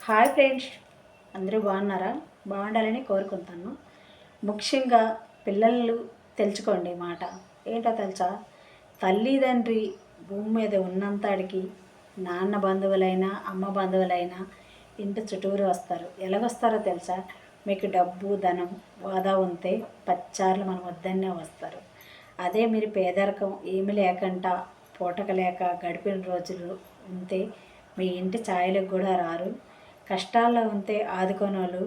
Hi friends, అందరూ బాగున్నారా? బాగుండాలని కోరుకుంటాను. ముఖ్యంగా పిల్లలు తెలుసుకోండి మాట. ఏంటో తెలుసా? తల్లిదండ్రి భూమి మీద ఉన్నంతడికి నాన్న బంధువులైనా అమ్మ బంధువులైనా ఇంటి చుట్టూరు వస్తారు. ఎలాగొస్తారో తెలుసా? మీకు డబ్బు ధనం వాదా ఉంటే పచ్చార్లు మనం వద్దన్నే వస్తారు. అదే మీరు పేదరికం ఏమి లేకుండా పూటక లేక గడిపిన రోజులు ఉంటే మీ ఇంటి ఛాయలకు కూడా రారు. కష్టాల్లో ఉంటే ఆదుకోనోళ్ళు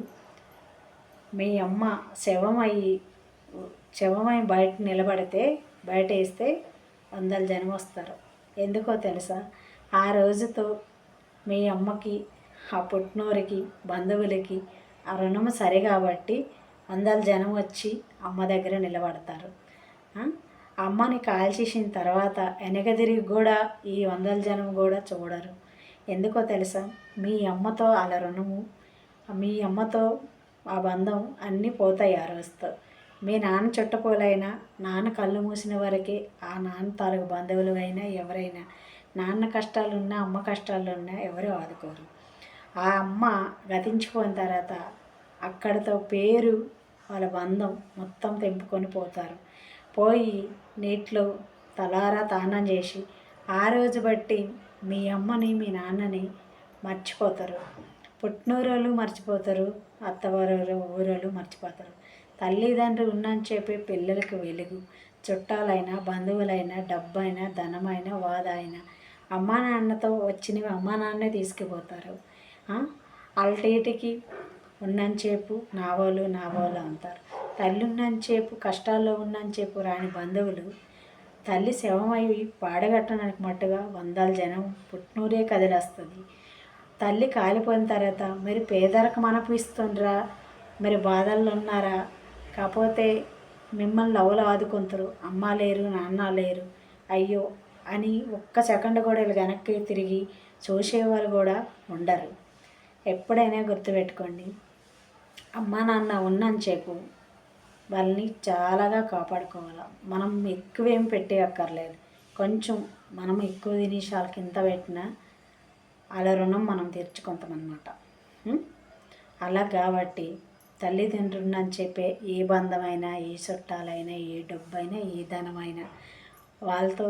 మీ అమ్మ శవమై బయట నిలబడితే బయట వేస్తే వందల జనం వస్తారు. ఎందుకో తెలుసా? ఆ రోజుతో మీ అమ్మకి ఆ పుట్టినోరికి బంధువులకి ఆ రుణం సరి కాబట్టి వందల జనం వచ్చి అమ్మ దగ్గర నిలబడతారు. అమ్మని కాల్చేసిన తర్వాత వెనక తిరిగి కూడా ఈ వందల జనం కూడా చూడరు. ఎందుకో తెలుసా? మీ అమ్మతో అలా రుణము, మీ అమ్మతో ఆ బంధం అన్నీ పోతాయి ఆ రోజుతో. మీ నాన్న చుట్టపోలైనా నాన్న కళ్ళు మూసిన వరకే ఆ నాన్న తాలూకు బంధువులు అయినా ఎవరైనా నాన్న కష్టాలున్నా అమ్మ కష్టాలున్నా ఎవరు ఆదుకోరు. ఆ అమ్మ గతించిపోయిన తర్వాత అక్కడితో పేరు వాళ్ళ బంధం మొత్తం తెంపుకొని పోతారు. పోయి నీటిలో తలారా తానం చేసి ఆ రోజు బట్టి మీ అమ్మని మీ నాన్నని మర్చిపోతారు. పుట్టినూరోళ్ళు మర్చిపోతారు, అత్తవారు ఊరోళ్ళు మర్చిపోతారు. తల్లిదండ్రులు ఉన్నని చెప్పి పిల్లలకు వెలుగు. చుట్టాలైనా బంధువులైనా డబ్బైనా ధనమైనా వాదైనా అమ్మా నాన్నతో వచ్చినవి అమ్మా నాన్నే తీసుకుపోతారు. అల్టేటికి ఉన్నంచేపు నావోలు అంటారు. తల్లి ఉన్నంచేపు కష్టాల్లో ఉన్నంచేపు రాని బంధువులు తల్లి శవమై పాడగట్టడానికి మట్టుగా వందల జనం పుట్టినూరే కదిలేస్తుంది. తల్లి కాలిపోయిన తర్వాత మీరు పేదరికం అనిపిస్తుండ్రా, మీరు బాధల్లో ఉన్నారా, కాకపోతే మిమ్మల్ని లవలు ఆదుకుంటారు. అమ్మ లేరు నాన్న లేరు అయ్యో అని ఒక్క సెకండ్ కూడా వీళ్ళు వెనక్కి తిరిగి చూసేవాళ్ళు కూడా ఉండరు. ఎప్పుడైనా గుర్తుపెట్టుకోండి, అమ్మ నాన్న ఉన్నని చెప్పు వాళ్ళని చాలాగా కాపాడుకోవాలి. మనం ఎక్కువేం పెట్టి అక్కర్లేదు, కొంచెం మనం ఎక్కువ నిమిషాల కింద పెట్టినా అలా రుణం మనం తీర్చుకుంటామన్నమాట. అలా కాబట్టి తల్లిదండ్రులు అని చెప్పే ఏ బంధమైనా ఏ చుట్టాలైనా ఏ డబ్బైనా ఏ ధనమైనా వాళ్ళతో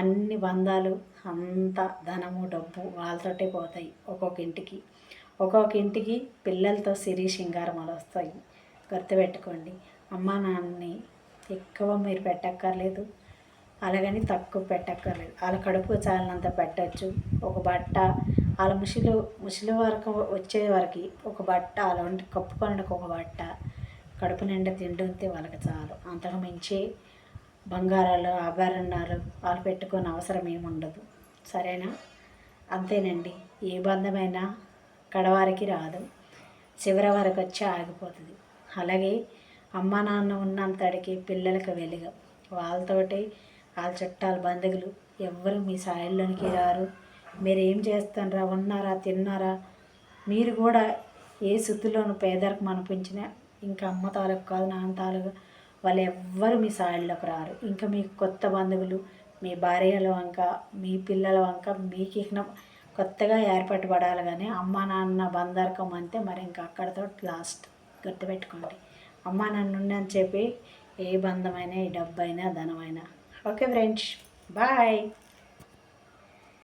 అన్ని బంధాలు అంత ధనము డబ్బు వాళ్ళతోటే పోతాయి. ఒక్కొక్క ఇంటికి పిల్లలతో సిరి సింగారములు వస్తాయి. గుర్తుపెట్టుకోండి, అమ్మా నాన్నని ఎక్కువ మీరు పెట్టక్కర్లేదు, అలాగని తక్కువ పెట్టక్కర్లేదు. వాళ్ళ కడుపు చాలినంత పెట్టచ్చు. ఒక బట్ట వాళ్ళ ముసలి వరకు వచ్చే వరకు ఒక బట్ట, వాళ్ళ వంటి కప్పుకోవడానికి ఒక బట్ట, కడుపు నిండా తిండి ఉంటే వాళ్ళకి చాలు. అంతకు మించి బంగారాలు ఆభరణాలు వాళ్ళు పెట్టుకునే అవసరం ఏముండదు. సరేనా? అంతేనండి. ఏ బంధమైనా కడవారికి రాదు, చివరి వరకు వచ్చి ఆగిపోతుంది. అలాగే అమ్మ నాన్న ఉన్నంతడికి పిల్లలకు వెలుగు. వాళ్ళతోటి వాళ్ళ చుట్టాలు బంధువులు ఎవ్వరు మీ సాయిల్లోనికి రారు. మీరు ఏం చేస్తారా, ఉన్నారా, తిన్నారా, మీరు కూడా ఏ స్థితిలోనూ పేదరికం అనిపించినా ఇంకా అమ్మ తాలూకు కాదు నాన్న తాలూకు వాళ్ళు ఎవ్వరు మీ సాయిల్లోకి రారు. ఇంకా మీకు కొత్త బంధువులు మీ భార్యల వంక మీ పిల్లల వంక మీకు ఇక కొత్తగా ఏర్పాటు పడాలి. కానీ అమ్మ నాన్న బంధకం అంటే మరి ఇంకా అక్కడితో లాస్ట్. గుర్తుపెట్టుకోండి, అమ్మ నాన్న అని చెప్పి ఏ బంధమైనా ఏ డబ్బైనా ధనమైనా. Okay friends, bye.